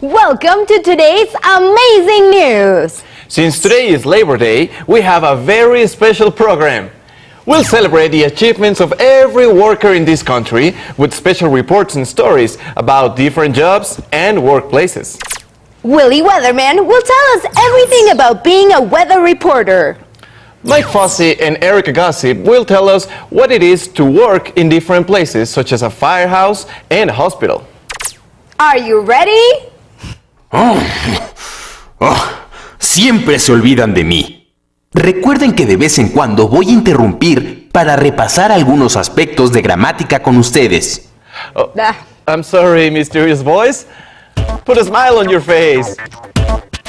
Welcome to today's amazing news! Since today is Labor Day, we have a very special program. We'll celebrate the achievements of every worker in this country with special reports and stories about different jobs and workplaces. Willy Weatherman will tell us everything about being a weather reporter. Like Fussy and Erika Gossip will tell us what it is to work in different places, such as a firehouse and a hospital. Are you ready? Siempre se olvidan de mí. Recuerden que de vez en cuando voy a interrumpir para repasar algunos aspectos de gramática con ustedes. Oh, I'm sorry, mysterious voice. Put a smile on your face.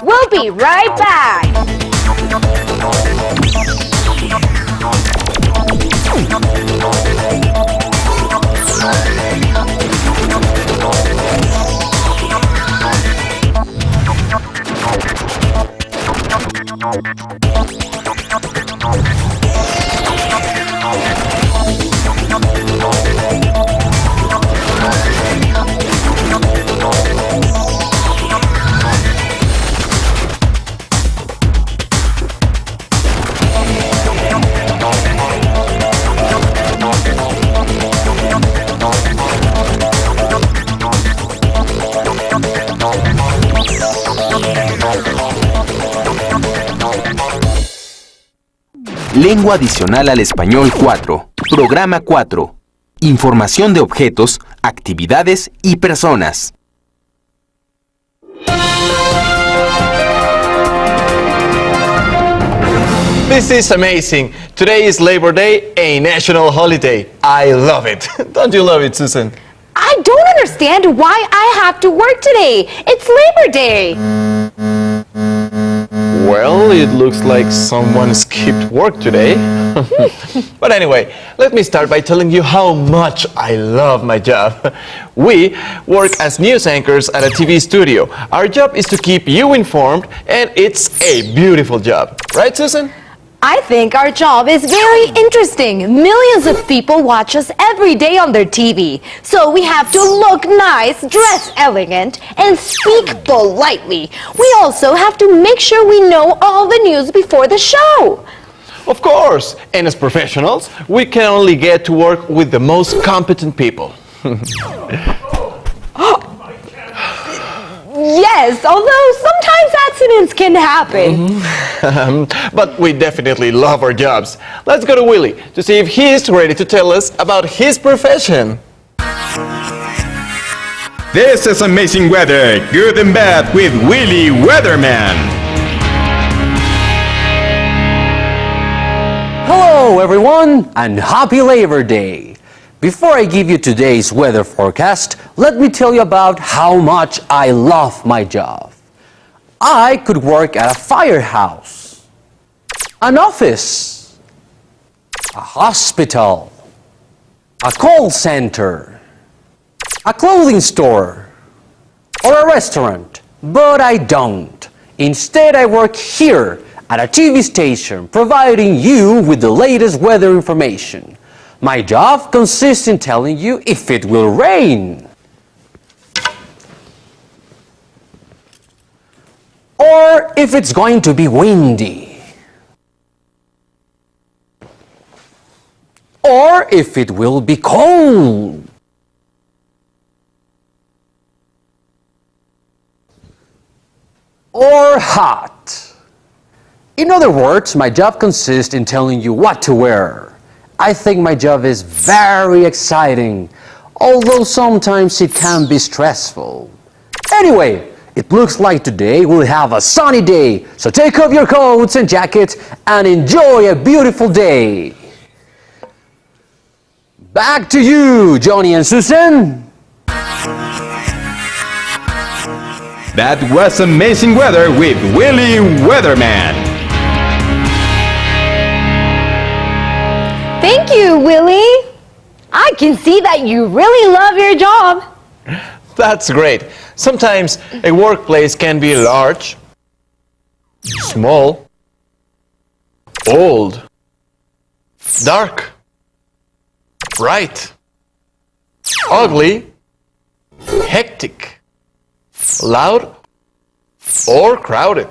We'll be right back. Lengua adicional al español 4. Programa 4. Información de objetos, actividades y personas. This is amazing. Today is Labor Day, a national holiday. I love it. Don't you love it, Susan? I don't understand why I have to work today. It's Labor Day. Well, it looks like someone skipped work today. But anyway, let me start by telling you how much I love my job. We work as news anchors at a TV studio. Our job is to keep you informed, and it's a beautiful job. Right, Susan? I think our job is very interesting. Millions of people watch us every day on their TV. So we have to look nice, dress elegant, and speak politely. We also have to make sure we know all the news before the show. Of course. And as professionals, we can only get to work with the most competent people. Yes, although sometimes accidents can happen. But we definitely love our jobs. Let's go to Willy to see if he's ready to tell us about his profession. This is Amazing Weather, Good and Bad with Willy Weatherman. Hello everyone, and happy Labor Day! Before I give you today's weather forecast, let me tell you about how much I love my job. I could work at a firehouse, an office, a hospital, a call center, a clothing store, or a restaurant, but I don't. Instead, I work here at a TV station, providing you with the latest weather information. My job consists in telling you if it will rain, or if it's going to be windy, or if it will be cold, or hot. In other words, my job consists in telling you what to wear. I think my job is very exciting, although sometimes it can be stressful. Anyway, it looks like today we'll have a sunny day, so take off your coats and jackets and enjoy a beautiful day. Back to you, Johnny and Susan. That was Amazing Weather with Willy Weatherman. Thank you, Willy. I can see that you really love your job. That's great. Sometimes a workplace can be large, small, old, dark, bright, ugly, hectic, loud, or crowded.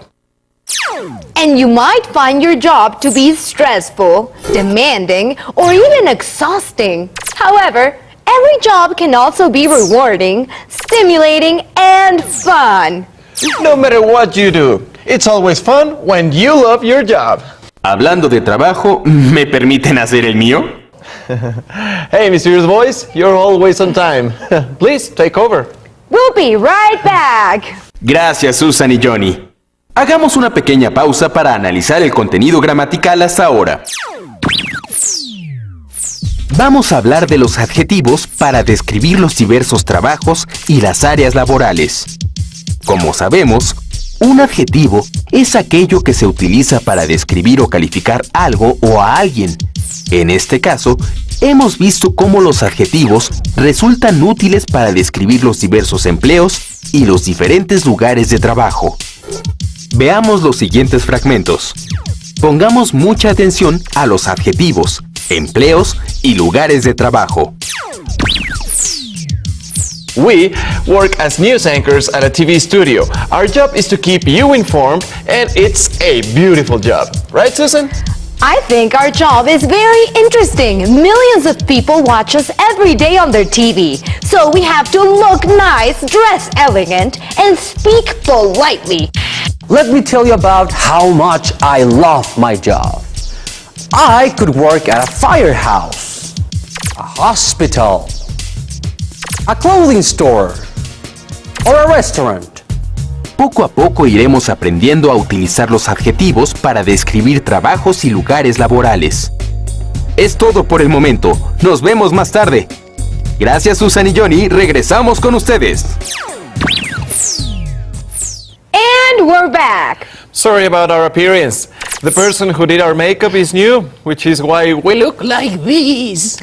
And you might find your job to be stressful, demanding, or even exhausting. However, every job can also be rewarding, stimulating, and fun. No matter what you do, it's always fun when you love your job. Hablando de trabajo, ¿me permiten hacer el mío? Hey, mysterious voice, you're always on time. Please, take over. We'll be right back. Gracias, Susan y Johnny. Hagamos una pequeña pausa para analizar el contenido gramatical hasta ahora. Vamos a hablar de los adjetivos para describir los diversos trabajos y las áreas laborales. Como sabemos, un adjetivo es aquello que se utiliza para describir o calificar algo o a alguien. En este caso, hemos visto cómo los adjetivos resultan útiles para describir los diversos empleos y los diferentes lugares de trabajo. Veamos los siguientes fragmentos. Pongamos mucha atención a los adjetivos, empleos y lugares de trabajo. We work as news anchors at a TV studio. Our job is to keep you informed, and it's a beautiful job. Right, Susan? I think our job is very interesting. Millions of people watch us every day on their TV. So we have to look nice, dress elegant, and speak politely. Let me tell you about how much I love my job. I could work at a firehouse, a hospital, a clothing store, or a restaurant. Poco a poco iremos aprendiendo a utilizar los adjetivos para describir trabajos y lugares laborales. Es todo por el momento. Nos vemos más tarde. Gracias, Susan y Johnny. Regresamos con ustedes. And we're back. Sorry about our appearance. The person who did our makeup is new, which is why we look like this.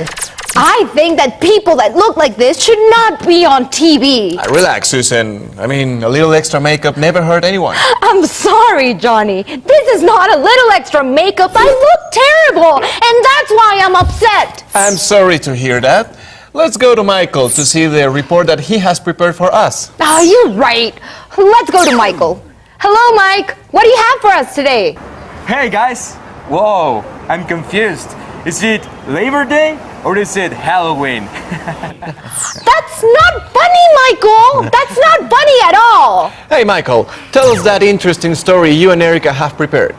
I think that people that look like this should not be on TV. Relax, Susan. I mean, a little extra makeup never hurt anyone. I'm sorry, Johnny. This is not a little extra makeup. I look terrible, and that's why I'm upset. I'm sorry to hear that. Let's go to Michael to see the report that he has prepared for us. Oh, you're right. Let's go to Michael. Hello, Mike. What do you have for us today? Hey guys! Whoa, I'm confused. Is it Labor Day or is it Halloween? That's not funny, Michael. That's not funny at all. Hey, Michael, tell us that interesting story you and Erika have prepared.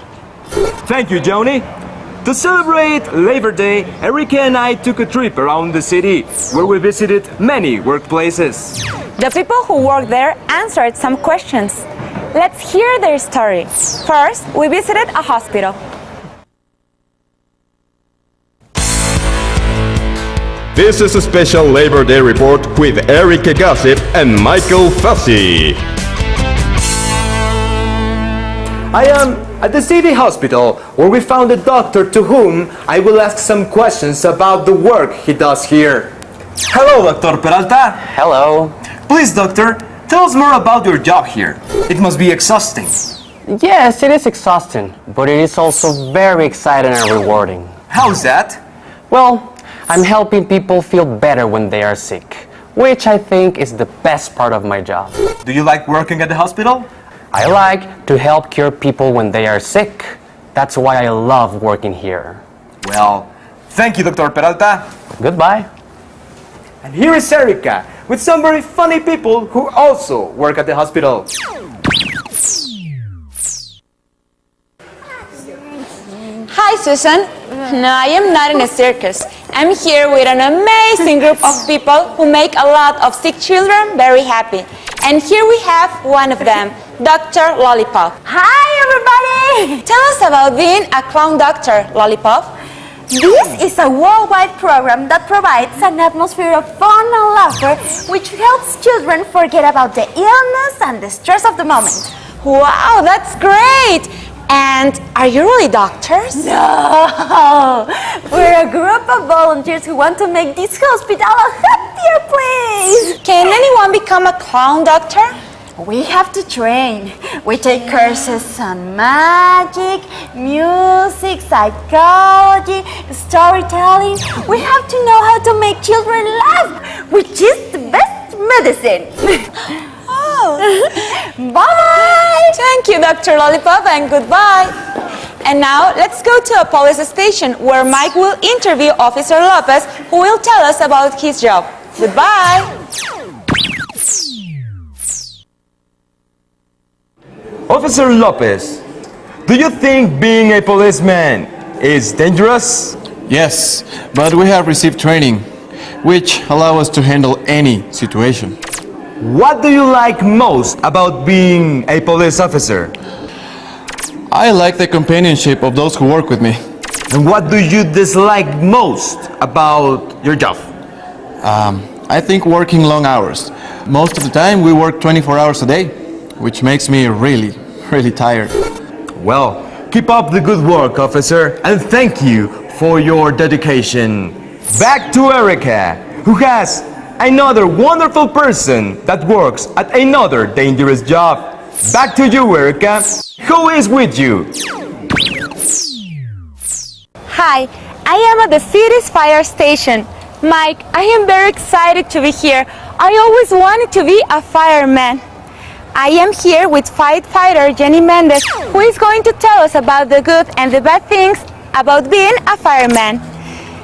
Thank you, Johnny. To celebrate Labor Day, Erika and I took a trip around the city where we visited many workplaces. The people who work there answered some questions. Let's hear their story. First, we visited a hospital. This is a special Labor Day report with Erika Gossip and Michael Fussy. I am at the city hospital where we found a doctor to whom I will ask some questions about the work he does here. Hello, Dr. Peralta. Hello. Please, doctor, tell us more about your job here. It must be exhausting. Yes, it is exhausting, but it is also very exciting and rewarding. How's that? Well, I'm helping people feel better when they are sick, which I think is the best part of my job. Do you like working at the hospital? I like to help cure people when they are sick. That's why I love working here. Well, thank you, Dr. Peralta. Goodbye. And here is Erika with some very funny people who also work at the hospital. Hi, Susan. No, I am not in a circus. I'm here with an amazing group of people who make a lot of sick children very happy. And here we have one of them, Dr. Lollipop. Hi, everybody! Tell us about being a clown doctor, Lollipop. This is a worldwide program that provides an atmosphere of fun and laughter which helps children forget about the illness and the stress of the moment. Wow, that's great! And are you really doctors? No! We're a group of volunteers who want to make this hospital a happier place! Can anyone become a clown doctor? We have to train. We take courses on magic, music, psychology, storytelling. We have to know how to make children laugh, which is the best medicine. Bye! Thank you, Dr. Lollipop, and goodbye. And now, let's go to a police station where Mike will interview Officer Lopez, who will tell us about his job. Goodbye. Officer Lopez, do you think being a policeman is dangerous? Yes, but we have received training, which allow us to handle any situation. What do you like most about being a police officer? I like the companionship of those who work with me. And what do you dislike most about your job? I think working long hours. Most of the time we work 24 hours a day, which makes me really tired. Well, keep up the good work, officer, and thank you for your dedication. Back to Erika, who has another wonderful person that works at another dangerous job. Back to you, Erika. Who is with you? Hi, I am at the city's fire station. Mike, I am very excited to be here. I always wanted to be a fireman. I am here with firefighter Jenny Mendez, who is going to tell us about the good and the bad things about being a fireman.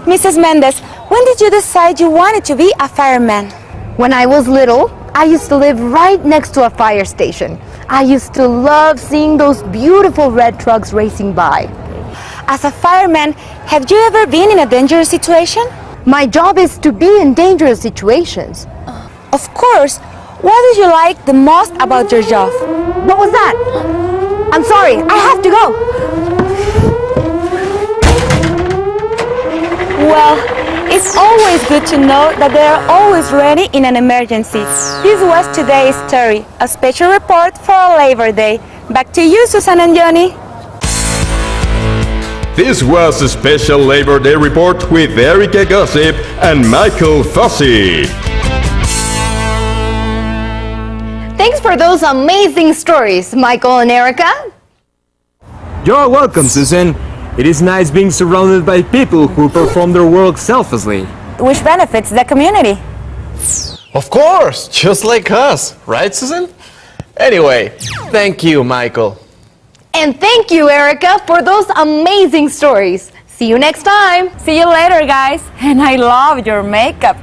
Mrs. Mendez, when did you decide you wanted to be a fireman? When I was little, I used to live right next to a fire station. I used to love seeing those beautiful red trucks racing by. As a fireman, have you ever been in a dangerous situation? My job is to be in dangerous situations. Of course. What did you like the most about your job? What was that? I'm sorry, I have to go. Well, it's always good to know that they are always ready in an emergency. This was today's story, a special report for Labor Day. Back to you, Susan and Johnny. This was a special Labor Day report with Erika Gossip and Michael Fussy. Thanks for those amazing stories, Michael and Erika. You're welcome, Susan. It is nice being surrounded by people who perform their work selflessly. Which benefits the community. Of course, just like us, right, Susan? Anyway, thank you, Michael. And thank you, Erika, for those amazing stories. See you next time. See you later, guys. And I love your makeup.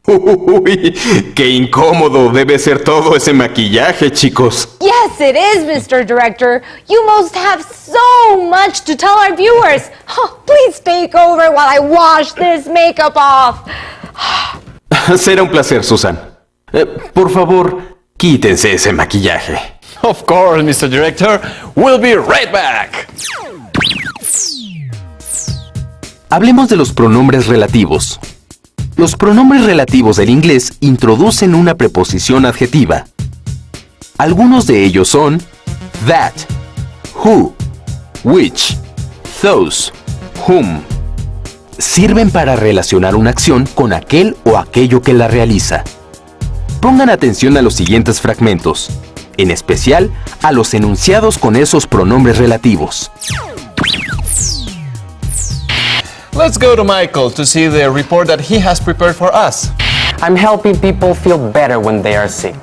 Uy, qué incómodo debe ser todo ese maquillaje, chicos. Yes, it is, Mr. Director. You must have so much to tell our viewers. Please take over while I wash this makeup off. Será un placer, Susan. Por favor, quítense ese maquillaje. Of course, Mr. Director. We'll be right back. Hablemos de los pronombres relativos. Los pronombres relativos del inglés introducen una preposición adjetiva. Algunos de ellos son that, who, which, those, whom. Sirven para relacionar una acción con aquel o aquello que la realiza. Pongan atención a los siguientes fragmentos, en especial a los enunciados con esos pronombres relativos. Let's go to Michael to see the report that he has prepared for us. I'm helping people feel better when they are sick,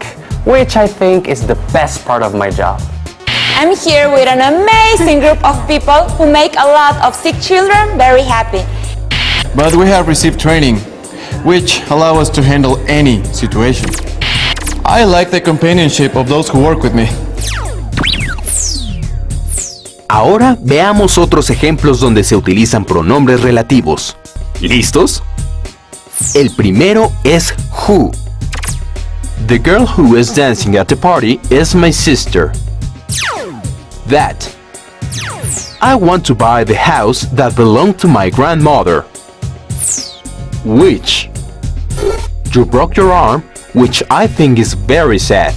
which I think is the best part of my job. I'm here with an amazing group of people who make a lot of sick children very happy. But we have received training, which allow us to handle any situation. I like the companionship of those who work with me. Ahora veamos otros ejemplos donde se utilizan pronombres relativos. ¿Listos? El primero es who. The girl who is dancing at the party is my sister. That. I want to buy the house that belonged to my grandmother. Which. You broke your arm, which I think is very sad.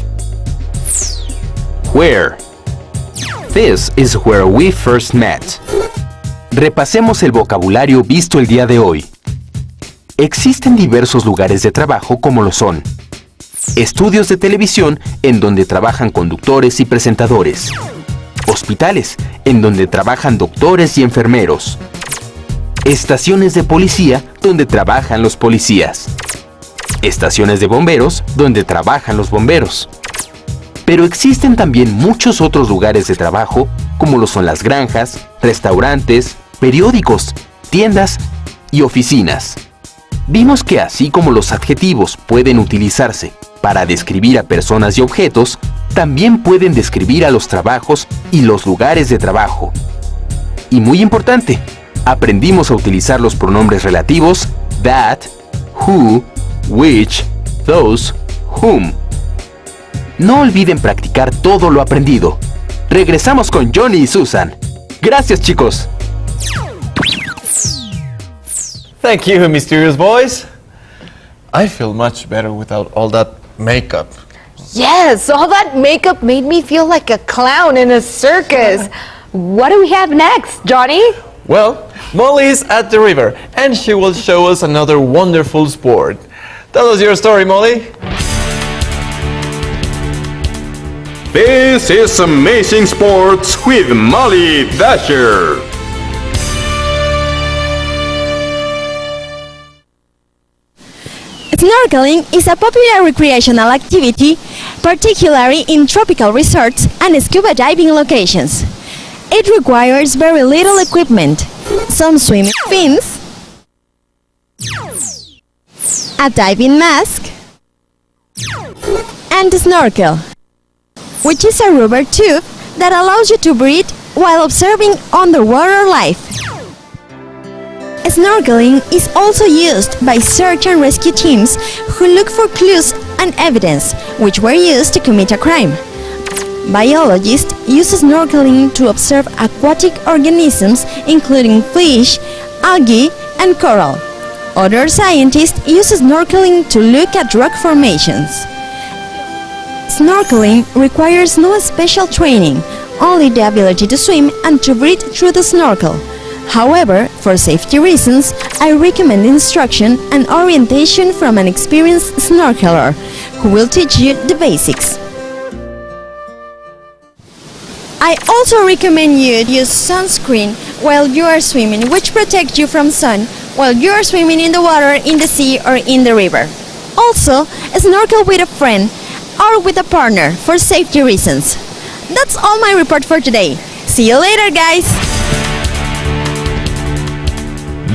Where. This is where we first met. Repasemos el vocabulario visto el día de hoy. Existen diversos lugares de trabajo como lo son: estudios de televisión en donde trabajan conductores y presentadores, hospitales en donde trabajan doctores y enfermeros, estaciones de policía donde trabajan los policías, estaciones de bomberos donde trabajan los bomberos, Pero existen también muchos otros lugares de trabajo, como lo son las granjas, restaurantes, periódicos, tiendas y oficinas. Vimos que así como los adjetivos pueden utilizarse para describir a personas y objetos, también pueden describir a los trabajos y los lugares de trabajo. Y muy importante, aprendimos a utilizar los pronombres relativos that, who, which, those, whom. No olviden practicar todo lo aprendido. Regresamos con Johnny y Susan. Gracias, chicos. Thank you, mysterious voice. I feel much better without all that makeup. Yes, all that makeup made me feel like a clown in a circus. What do we have next, Johnny? Well, Molly's at the river, and she will show us another wonderful sport. Tell us your story, Molly. This is Amazing Sports with Molly Dasher. Snorkeling is a popular recreational activity, particularly in tropical resorts and scuba diving locations. It requires very little equipment, some swimming fins, a diving mask, and a snorkel, which is a rubber tube that allows you to breathe while observing underwater life. Snorkeling is also used by search and rescue teams who look for clues and evidence which were used to commit a crime. Biologists use snorkeling to observe aquatic organisms including fish, algae, and coral. Other scientists use snorkeling to look at rock formations. Snorkeling requires no special training, only the ability to swim and to breathe through the snorkel. However, for safety reasons, I recommend instruction and orientation from an experienced snorkeler who will teach you the basics. I also recommend you use sunscreen while you are swimming, which protects you from sun while you are swimming in the water, in the sea, or in the river. Also, snorkel with a friend or with a partner for safety reasons. That's all my report for today. See you later, guys!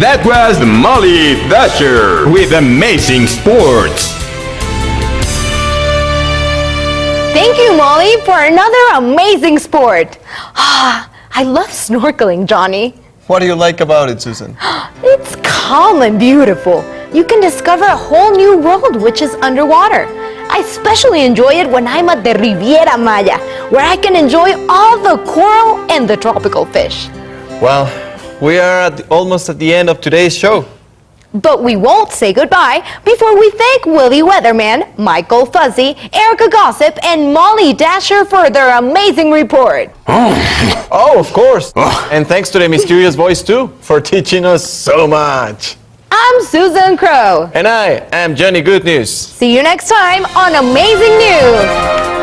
That was Molly Dasher with Amazing Sports. Thank you, Molly, for another amazing sport. I love snorkeling, Johnny. What do you like about it, Susan? It's calm and beautiful. You can discover a whole new world which is underwater. I especially enjoy it when I'm at the Riviera Maya, where I can enjoy all the coral and the tropical fish. Well, we are almost at the end of today's show. But we won't say goodbye before we thank Willy Weatherman, Michael Fussy, Erika Gossip, and Molly Dasher for their amazing report. Oh, of course. And thanks to the mysterious voice, too, for teaching us so much. I'm Susan Crow. And I am Johnny Good News. See you next time on Amazing News.